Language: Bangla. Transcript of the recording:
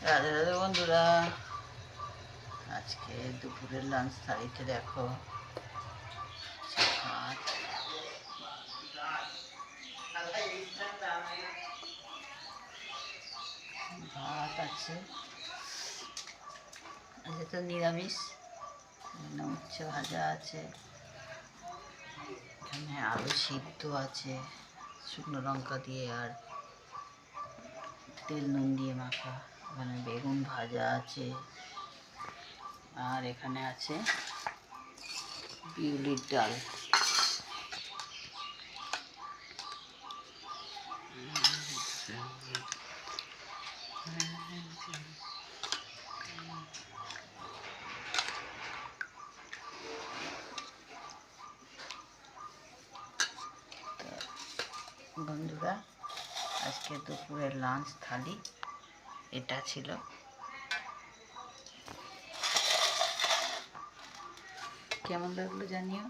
রাধে রাধে বন্ধুরা, আজকে দুপুরের লাঞ্চ থালিতে দেখো ভাত, ভাত আছে, আজকে তো নিরামিষ, উচ্ছে ভাজা আছে, এখানে আলু সিদ্ধ আছে শুকনো লঙ্কা দিয়ে আর তেল নুন দিয়ে মাখা, এখানে বেগুন ভাজা আছে, আর এখানে আছে বিউলির ডাল। বন্ধুরা, আজকে দুপুরের লাঞ্চ থালি এটা ছিল। কেমন লাগলো জানিও।